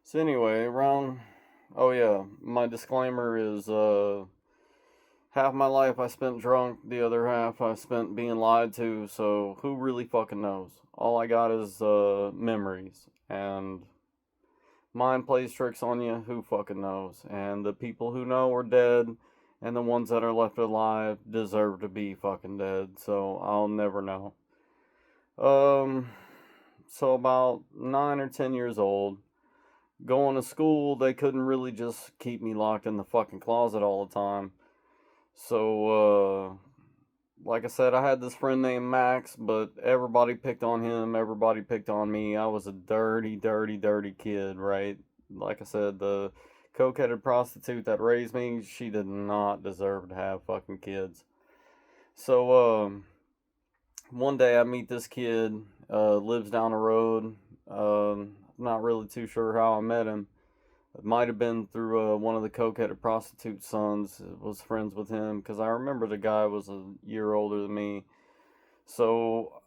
So anyway, oh yeah, my disclaimer is half my life I spent drunk, the other half I spent being lied to, so who really fucking knows? All I got is memories, and mind plays tricks on you, who fucking knows? And the people who know are dead, and the ones that are left alive deserve to be fucking dead, so I'll never know. Um, so about 9 or 10 years old, going to school, they couldn't really just keep me locked in the fucking closet all the time. So, like I said, I had this friend named Max, but everybody picked on him, everybody picked on me. I was a dirty, dirty, dirty kid, right? Like I said, the coke-headed prostitute that raised me, she did not deserve to have fucking kids. So, one day I meet this kid, lives down the road. Not really too sure how I met him. It might have been through one of the coke-headed prostitute sons. Was friends with him because I remember the guy was a year older than me. So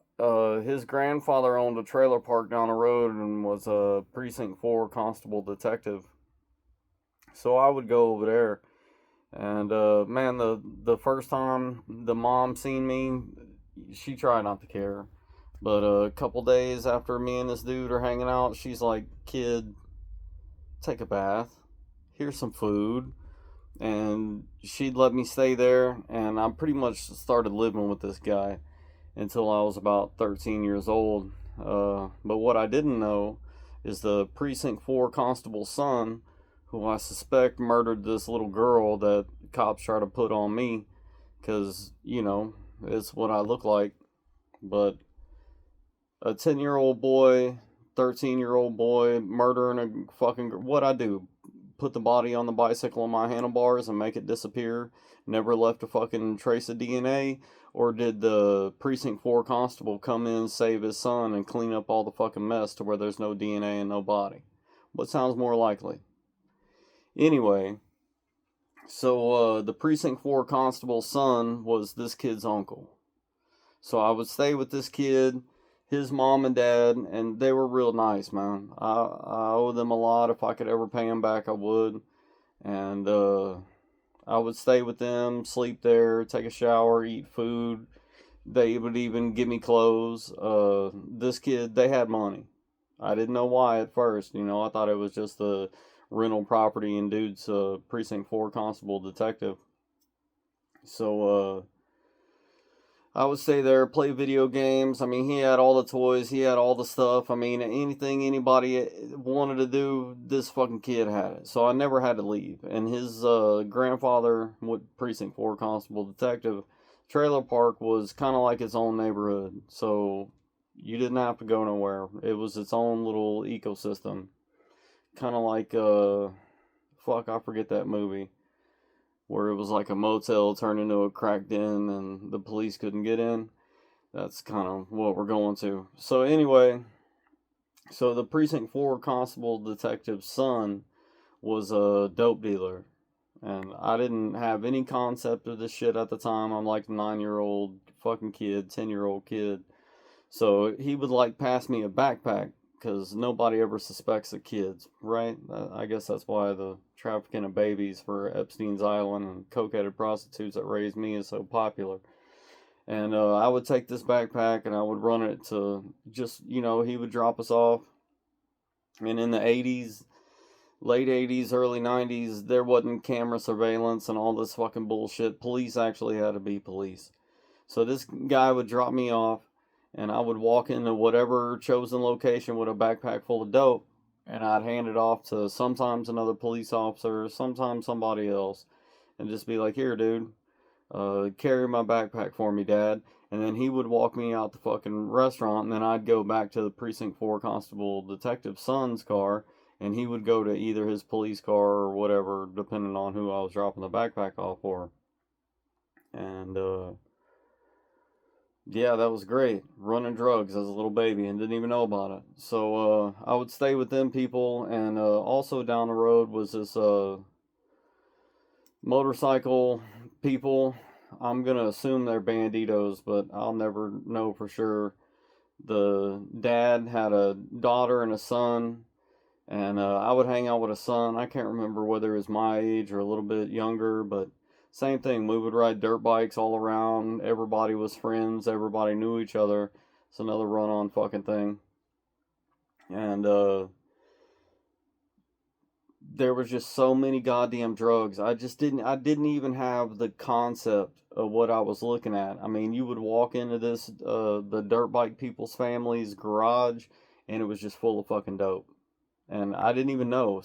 his grandfather owned a trailer park down the road and was a precinct 4 constable detective. So I would go over there, and man, the first time the mom seen me, she tried not to care. But a couple days after me and this dude are hanging out, she's like, "Kid, take a bath. Here's some food." And she'd let me stay there, and I pretty much started living with this guy until I was about 13 years old. But what I didn't know is the precinct 4 constable's son, who I suspect murdered this little girl that cops try to put on me, because it's what I look like. But a 10-year-old boy, 13-year-old boy murdering a fucking, what I do? Put the body on the bicycle on my handlebars and make it disappear? Never left a fucking trace of DNA? Or did the precinct 4 constable come in, save his son, and clean up all the fucking mess to where there's no DNA and no body? What sounds more likely? Anyway, so the precinct 4 constable's son was this kid's uncle. So I would stay with this kid, his mom and dad, and they were real nice, man. I owe them a lot. If I could ever pay them back, I would. And I would stay with them, sleep there, take a shower, eat food. They would even give me clothes. This kid, they had money. I didn't know why at first. I thought it was just the rental property and dude's precinct 4 constable detective. So I would stay there, play video games. I mean, he had all the toys, he had all the stuff. I mean, anything anybody wanted to do, this fucking kid had it. So I never had to leave. And his grandfather, what precinct 4 constable detective, trailer park was kind of like its own neighborhood. So you didn't have to go nowhere. It was its own little ecosystem. Kind of like, fuck, I forget that movie where it was like a motel turned into a crack den and the police couldn't get in. That's kind of what we're going to. So anyway, so the precinct 4 constable detective's son was a dope dealer, and I didn't have any concept of this shit at the time. I'm like a 9-year-old fucking kid, 10-year-old kid. So he would like pass me a backpack because nobody ever suspects the kids, right? I guess that's why the trafficking of babies for Epstein's Island and coke-headed prostitutes that raised me is so popular. And I would take this backpack and I would run it to just, he would drop us off. And in the 80s, late 80s, early 90s, there wasn't camera surveillance and all this fucking bullshit. Police actually had to be police. So this guy would drop me off, and I would walk into whatever chosen location with a backpack full of dope, and I'd hand it off to sometimes another police officer, sometimes somebody else, and just be like, "Here, dude, carry my backpack for me, Dad." And then he would walk me out the fucking restaurant, and then I'd go back to the precinct 4 constable detective son's car, and he would go to either his police car or whatever, depending on who I was dropping the backpack off for. And yeah, that was great. Running drugs as a little baby and didn't even know about it. So I would stay with them people, and also down the road was this motorcycle people. I'm gonna assume they're banditos, but I'll never know for sure. The dad had a daughter and a son, And I would hang out with a son. I can't remember whether it was my age or a little bit younger, but same thing. We would ride dirt bikes all around. Everybody was friends. Everybody knew each other. It's another run-on fucking thing. And there was just so many goddamn drugs. I didn't even have the concept of what I was looking at. I mean, you would walk into this the dirt bike people's family's garage, and it was just full of fucking dope. And I didn't even know.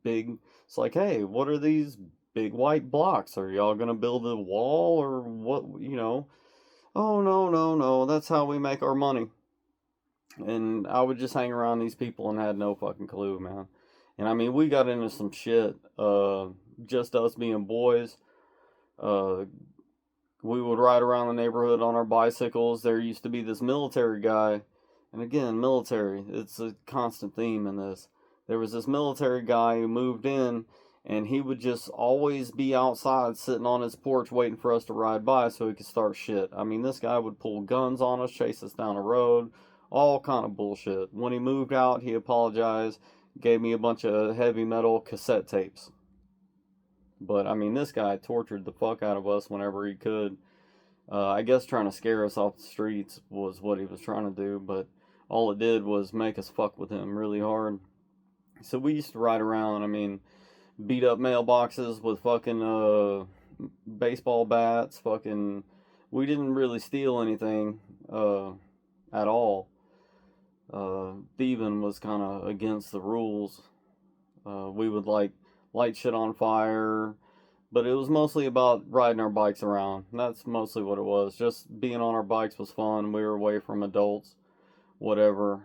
It's like, hey, what are these big white blocks? Are y'all gonna build a wall or what? Oh, no, no, no. That's how we make our money. And I would just hang around these people and had no fucking clue, man. And I mean, we got into some shit. Just us being boys. Uh, we would ride around the neighborhood on our bicycles. There used to be this military guy, and again, military. It's a constant theme in this. There was this military guy who moved in, and he would just always be outside sitting on his porch waiting for us to ride by so he could start shit. I mean, this guy would pull guns on us, chase us down the road, all kind of bullshit. When he moved out, he apologized, gave me a bunch of heavy metal cassette tapes. But I mean, this guy tortured the fuck out of us whenever he could. I guess trying to scare us off the streets was what he was trying to do, but all it did was make us fuck with him really hard. So we used to ride around, I mean, beat up mailboxes with fucking baseball bats, fucking. We didn't really steal anything at all. Thieving was kind of against the rules. We would like light shit on fire, but it was mostly about riding our bikes around. That's mostly what it was. Just being on our bikes was fun. We were away from adults, whatever.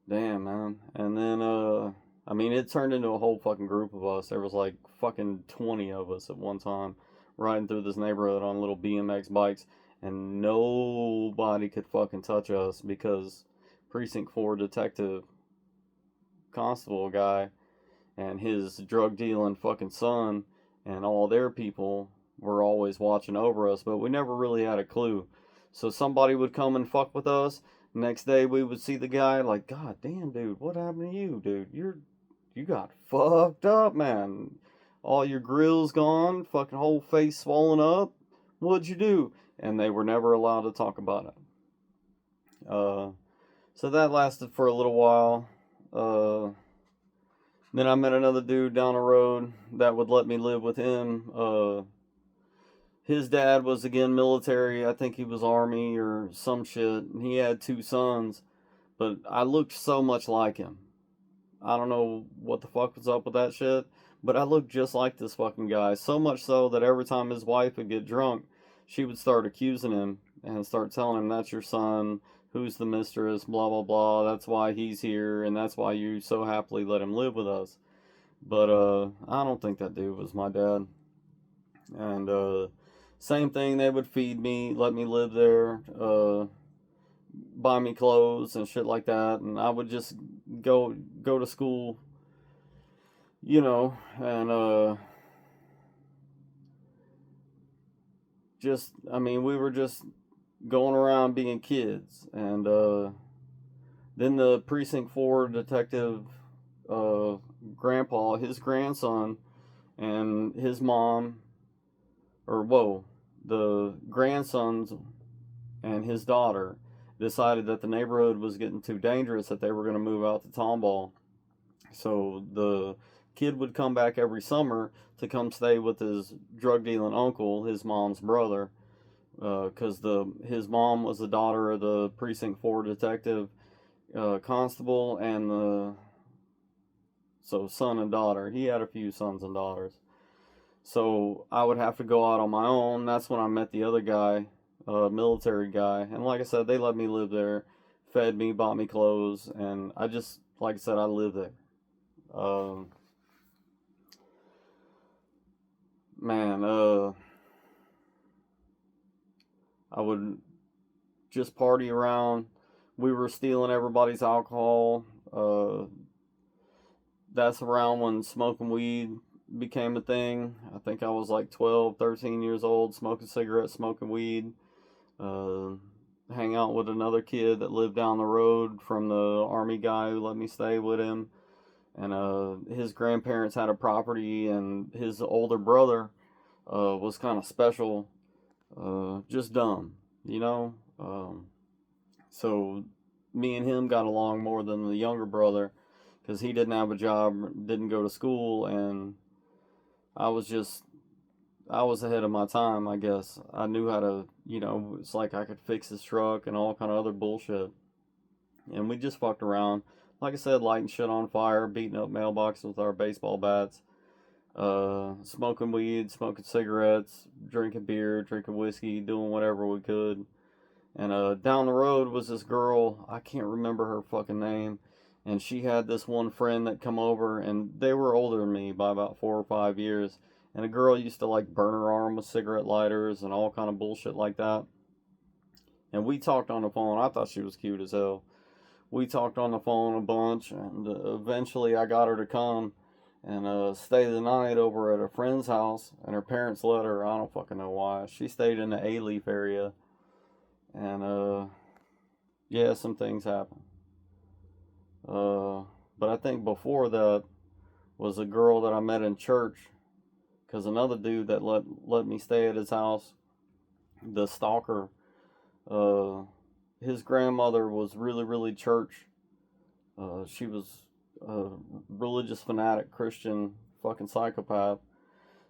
Damn, man. And then, I mean, it turned into a whole fucking group of us. There was like fucking 20 of us at one time riding through this neighborhood on little BMX bikes, and nobody could fucking touch us because Precinct 4 detective constable guy and his drug dealing fucking son and all their people were always watching over us, but we never really had a clue. So somebody would come and fuck with us. Next day we would see the guy like, God damn, dude, what happened to you, dude? You got fucked up, man. All your grill's gone, fucking whole face swollen up. What'd you do? And they were never allowed to talk about it. So that lasted for a little while. Then I met another dude down the road that would let me live with him. His dad was again military. I think he was army or some shit. He had two sons, but I looked so much like him. I don't know what the fuck was up with that shit, but I looked just like this fucking guy. So much so that every time his wife would get drunk, she would start accusing him and start telling him, that's your son, who's the mistress, blah, blah, blah. That's why he's here, and that's why you so happily let him live with us. But I don't think that dude was my dad. And same thing, they would feed me, let me live there, buy me clothes and shit like that, and I would just go to school, and just, I mean, we were just going around being kids. And then the Precinct 4 detective, grandpa, his grandson, and his mom, or whoa, the grandsons and his daughter decided that the neighborhood was getting too dangerous, that they were going to move out to Tomball. So the kid would come back every summer to come stay with his drug dealing uncle, his mom's brother, because his mom was the daughter of the Precinct 4 detective constable, and so son and daughter. He had a few sons and daughters. So I would have to go out on my own. That's when I met the other guy, military guy. And like I said, they let me live there, fed me, bought me clothes, and I just, like I said, I lived there. Man, I would just party around. We were stealing everybody's alcohol. That's around when smoking weed became a thing. I think I was like 12, 13 years old, smoking cigarettes, smoking weed. hang out with another kid that lived down the road from the Army guy who let me stay with him. And his grandparents had a property, and his older brother was kind of special, just dumb, you know? So me and him got along more than the younger brother because he didn't have a job, didn't go to school, and I was just, I was ahead of my time, I guess. I knew how to, it's like I could fix his truck and all kind of other bullshit. And we just fucked around. Like I said, lighting shit on fire, beating up mailboxes with our baseball bats, smoking weed, smoking cigarettes, drinking beer, drinking whiskey, doing whatever we could. And down the road was this girl, I can't remember her fucking name, and she had this one friend that come over, and they were older than me by about 4 or 5 years. And a girl used to like burn her arm with cigarette lighters and all kind of bullshit like that. And we talked on the phone. I thought she was cute as hell. We talked on the phone a bunch, and eventually I got her to come and stay the night over at a friend's house. And her parents let her. I don't fucking know why. She stayed in the A-Leaf area. And yeah, some things happened. But I think before that was a girl that I met in church, because another dude that let me stay at his house, the stalker, his grandmother was really, really church. She was a religious fanatic, Christian, fucking psychopath.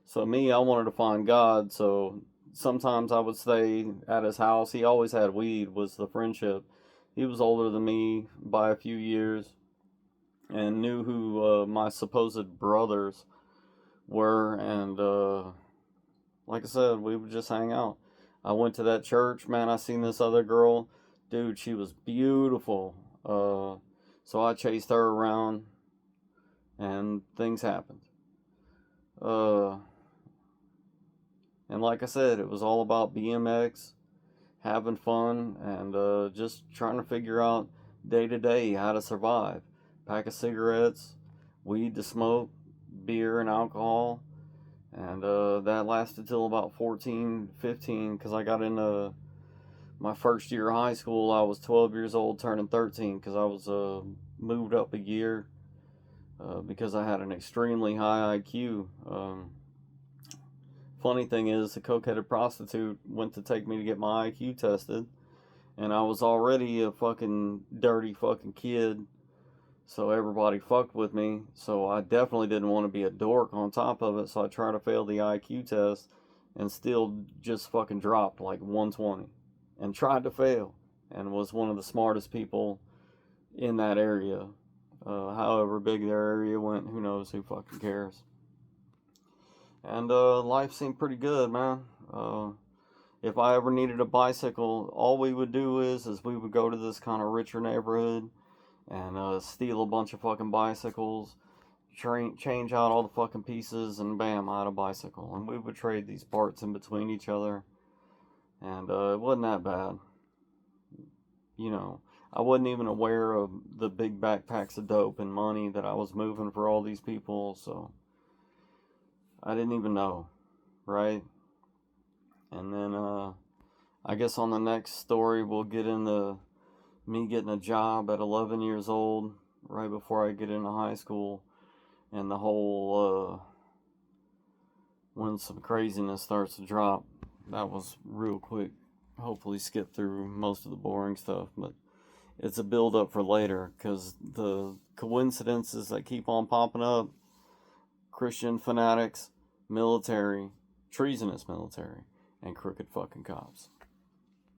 So me, I wanted to find God, so sometimes I would stay at his house. He always had weed, was the friendship. He was older than me by a few years and knew who my supposed brothers were. And like I said, we would just hang out. I went to that church, man. I seen this other girl. Dude, she was beautiful. So I chased her around, and things happened. And like I said, it was all about BMX, having fun, and just trying to figure out day to day how to survive. Pack of cigarettes, weed to smoke, beer and alcohol. And that lasted till about 14, 15, because I got into my first year of high school. I was 12 years old, turning 13, because I was moved up a year because I had an extremely high IQ. Funny thing is, the coke-headed prostitute went to take me to get my IQ tested, and I was already a fucking dirty fucking kid, so everybody fucked with me. So I definitely didn't want to be a dork on top of it, so I tried to fail the IQ test and still just fucking dropped like 120 and tried to fail and was one of the smartest people in that area. However big their area went, who knows, who fucking cares. And life seemed pretty good, man. If I ever needed a bicycle, all we would do is we would go to this kind of richer neighborhood and steal a bunch of fucking bicycles, change out all the fucking pieces, and bam, I had a bicycle. And we would trade these parts in between each other, and it wasn't that bad. I wasn't even aware of the big backpacks of dope and money that I was moving for all these people, so I didn't even know, right? And then I guess on the next story we'll get into me getting a job at 11 years old, right before I get into high school, and the whole when some craziness starts to drop. That was real quick. Hopefully skip through most of the boring stuff, but it's a build up for later, because the coincidences that keep on popping up: Christian fanatics, military, treasonous military, and crooked fucking cops.